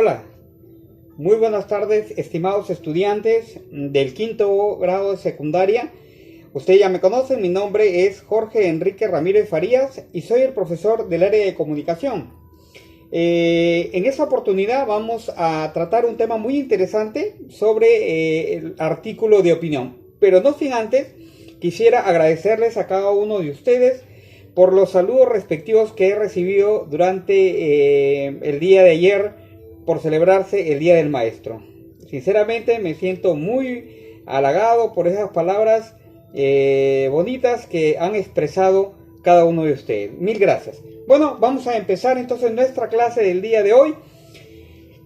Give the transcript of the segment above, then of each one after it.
Hola, muy buenas tardes, estimados estudiantes del quinto grado de secundaria. Ustedes ya me conocen, mi nombre es Jorge Enrique Ramírez Farías y soy el profesor del área de comunicación. En esta oportunidad vamos a tratar un tema muy interesante sobre el artículo de opinión. Pero no sin antes, quisiera agradecerles a cada uno de ustedes por los saludos respectivos que he recibido durante el día de ayer, por celebrarse el Día del Maestro. Sinceramente me siento muy halagado por esas palabras bonitas que han expresado cada uno de ustedes. Mil gracias. Bueno, vamos a empezar entonces nuestra clase del día de hoy.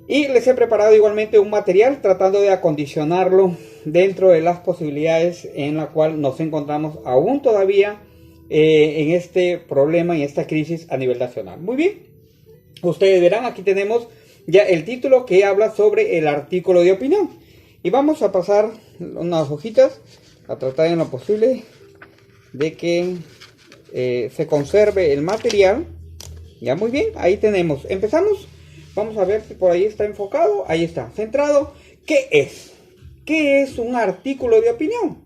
Y les he preparado igualmente un material tratando de acondicionarlo dentro de las posibilidades en la cual nos encontramos aún todavía en este problema, en esta crisis a nivel nacional. Muy bien. Ustedes verán, aquí tenemos ya el título que habla sobre el artículo de opinión. Y vamos a pasar unas hojitas a tratar en lo posible de que se conserve el material. Ya, muy bien, ahí tenemos. Empezamos. Vamos a ver si por ahí está enfocado. Ahí está, centrado. ¿Qué es? ¿Qué es un artículo de opinión?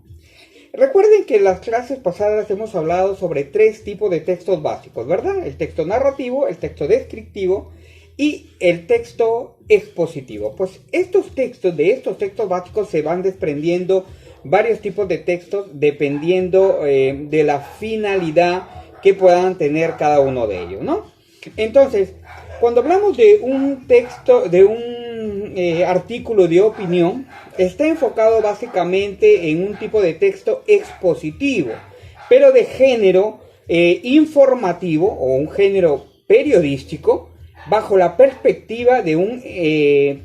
Recuerden que en las clases pasadas hemos hablado sobre tres tipos de textos básicos, ¿verdad? El texto narrativo, el texto descriptivo y el texto expositivo. Pues de estos textos básicos se van desprendiendo varios tipos de textos dependiendo de la finalidad que puedan tener cada uno de ellos, ¿no? Entonces, cuando hablamos de un texto, de un artículo de opinión, está enfocado básicamente en un tipo de texto expositivo, pero de género informativo o un género periodístico, bajo la perspectiva de un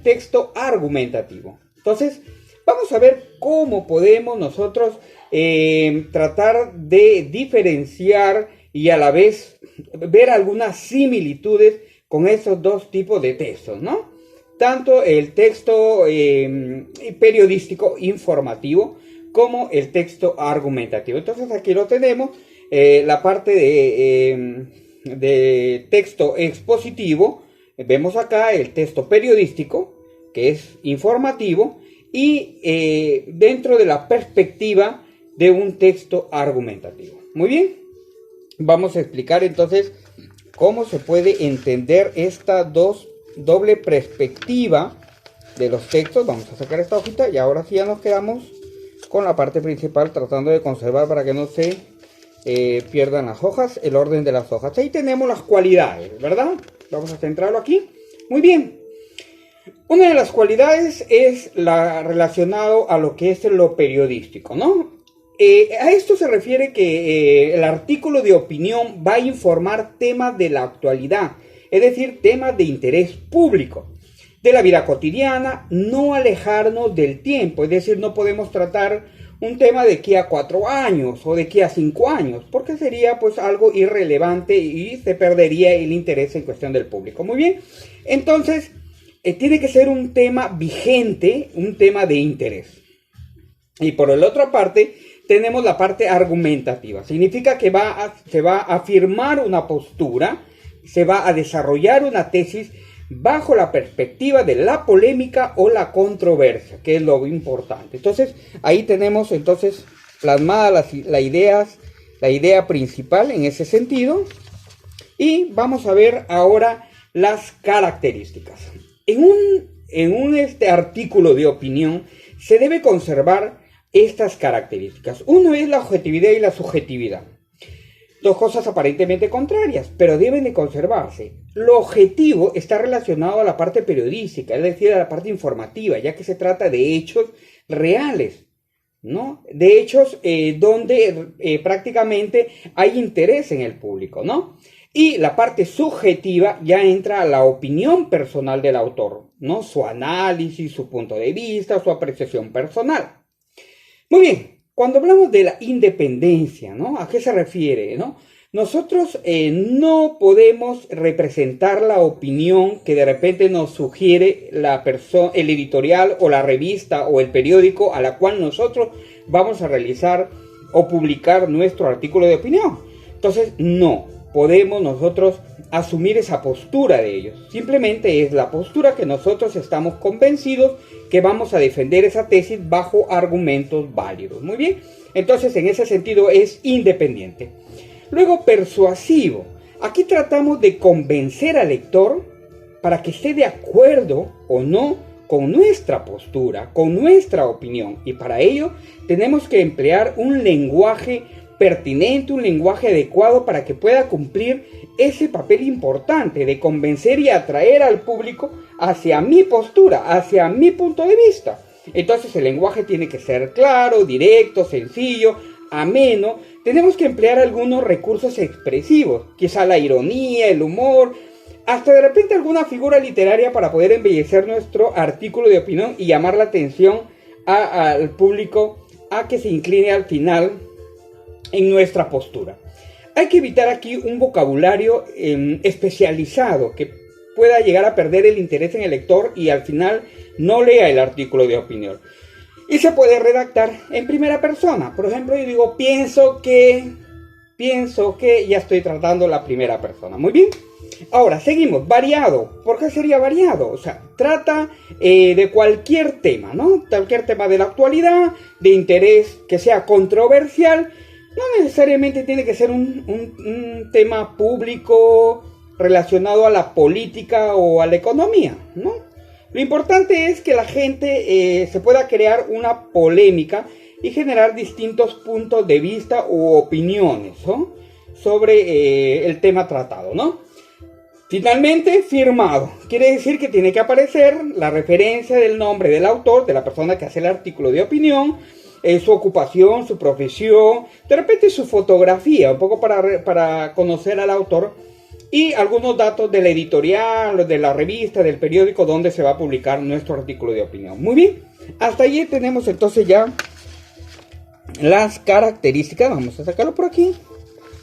texto argumentativo. Entonces, vamos a ver cómo podemos nosotros tratar de diferenciar y a la vez ver algunas similitudes con esos dos tipos de textos, ¿no? Tanto el texto periodístico informativo como el texto argumentativo. Entonces aquí lo tenemos, la parte de texto expositivo. Vemos acá el texto periodístico, que es informativo, y dentro de la perspectiva de un texto argumentativo. Muy bien, vamos a explicar entonces cómo se puede entender esta doble perspectiva de los textos. Vamos a sacar esta hojita y ahora sí ya nos quedamos con la parte principal, tratando de conservar para que no se pierdan las hojas, el orden de las hojas. Ahí tenemos las cualidades, ¿verdad? Vamos a centrarlo aquí. Muy bien. Una de las cualidades es la relacionado a lo que es lo periodístico, ¿no? A esto se refiere que el artículo de opinión va a informar temas de la actualidad, es decir, temas de interés público, de la vida cotidiana, no alejarnos del tiempo, es decir, no podemos tratar un tema de aquí a 4 años o de aquí a 5 años, porque sería pues algo irrelevante y se perdería el interés en cuestión del público. Muy bien, entonces tiene que ser un tema vigente, un tema de interés. Y por la otra parte tenemos la parte argumentativa. Significa que se va a afirmar una postura, se va a desarrollar una tesis bajo la perspectiva de la polémica o la controversia, que es lo importante. Entonces, ahí tenemos entonces plasmada la idea principal en ese sentido. Y vamos a ver ahora las características. En un artículo de opinión se debe conservar estas características. Uno es la objetividad y la subjetividad. Dos cosas aparentemente contrarias, pero deben de conservarse. Lo objetivo está relacionado a la parte periodística, es decir, a la parte informativa, ya que se trata de hechos reales, ¿no? De hechos donde prácticamente hay interés en el público, ¿no? Y la parte subjetiva ya entra a la opinión personal del autor, ¿no? Su análisis, su punto de vista, su apreciación personal. Muy bien. Cuando hablamos de la independencia, ¿no? ¿A qué se refiere, no? Nosotros no podemos representar la opinión que de repente nos sugiere el editorial o la revista o el periódico a la cual nosotros vamos a realizar o publicar nuestro artículo de opinión. Entonces, no. podemos nosotros asumir esa postura de ellos. Simplemente es la postura que nosotros estamos convencidos que vamos a defender esa tesis bajo argumentos válidos. Muy bien, entonces en ese sentido es independiente. Luego, persuasivo. Aquí tratamos de convencer al lector para que esté de acuerdo o no con nuestra postura, con nuestra opinión. Y para ello tenemos que emplear un lenguaje pertinente, un lenguaje adecuado para que pueda cumplir ese papel importante de convencer y atraer al público hacia mi postura, hacia mi punto de vista. Entonces el lenguaje tiene que ser claro, directo, sencillo, ameno. Tenemos que emplear algunos recursos expresivos, quizá la ironía, el humor, hasta de repente alguna figura literaria para poder embellecer nuestro artículo de opinión y llamar la atención al público a que se incline al final en nuestra postura. Hay que evitar aquí un vocabulario especializado que pueda llegar a perder el interés en el lector y al final no lea el artículo de opinión. Y se puede redactar en primera persona. Por ejemplo, yo digo, pienso que, ya estoy tratando la primera persona. Muy bien. Ahora, seguimos. Variado. ¿Por qué sería variado? O sea, trata de cualquier tema, ¿no? Cualquier tema de la actualidad, de interés que sea controversial. No necesariamente tiene que ser un tema público relacionado a la política o a la economía, ¿no? Lo importante es que la gente se pueda crear una polémica y generar distintos puntos de vista u opiniones, ¿no?, sobre el tema tratado, ¿no? Finalmente, firmado. Quiere decir que tiene que aparecer la referencia del nombre del autor, de la persona que hace el artículo de opinión, su ocupación, su profesión, de repente su fotografía, un poco para conocer al autor, y algunos datos de la editorial, de la revista, del periódico donde se va a publicar nuestro artículo de opinión. Muy bien, hasta allí tenemos entonces ya las características. Vamos a sacarlo por aquí.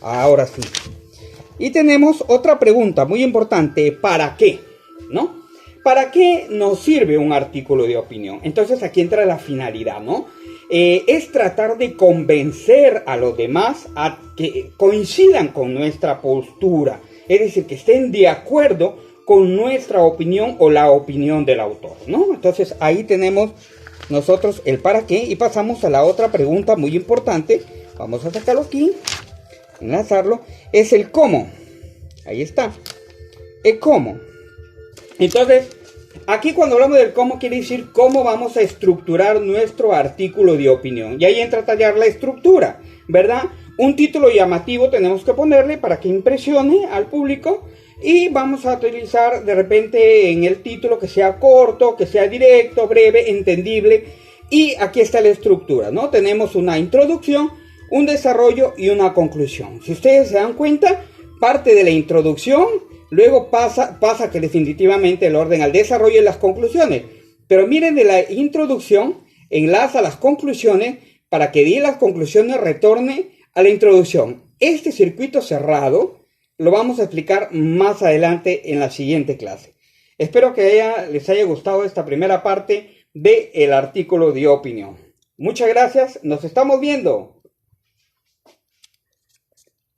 Ahora sí. Y tenemos otra pregunta muy importante. ¿Para qué? ¿No? ¿Para qué nos sirve un artículo de opinión? Entonces aquí entra la finalidad, ¿no? Es tratar de convencer a los demás a que coincidan con nuestra postura. Es decir, que estén de acuerdo con nuestra opinión o la opinión del autor, ¿no? Entonces ahí tenemos nosotros el para qué y pasamos a la otra pregunta muy importante. Vamos a sacarlo aquí, enlazarlo. Es el cómo. Ahí está. El cómo. Entonces, aquí cuando hablamos del cómo quiere decir cómo vamos a estructurar nuestro artículo de opinión. Y ahí entra a tallar la estructura, ¿verdad? Un título llamativo tenemos que ponerle para que impresione al público y vamos a utilizar de repente en el título que sea corto, que sea directo, breve, entendible. Y aquí está la estructura, ¿no? Tenemos una introducción, un desarrollo y una conclusión. Si ustedes se dan cuenta, parte de la introducción, luego pasa que definitivamente el orden al desarrollo y las conclusiones. Pero miren, de la introducción enlaza las conclusiones para que de las conclusiones retorne a la introducción. Este circuito cerrado lo vamos a explicar más adelante en la siguiente clase. Espero que les haya gustado esta primera parte del artículo de opinión. Muchas gracias, nos estamos viendo.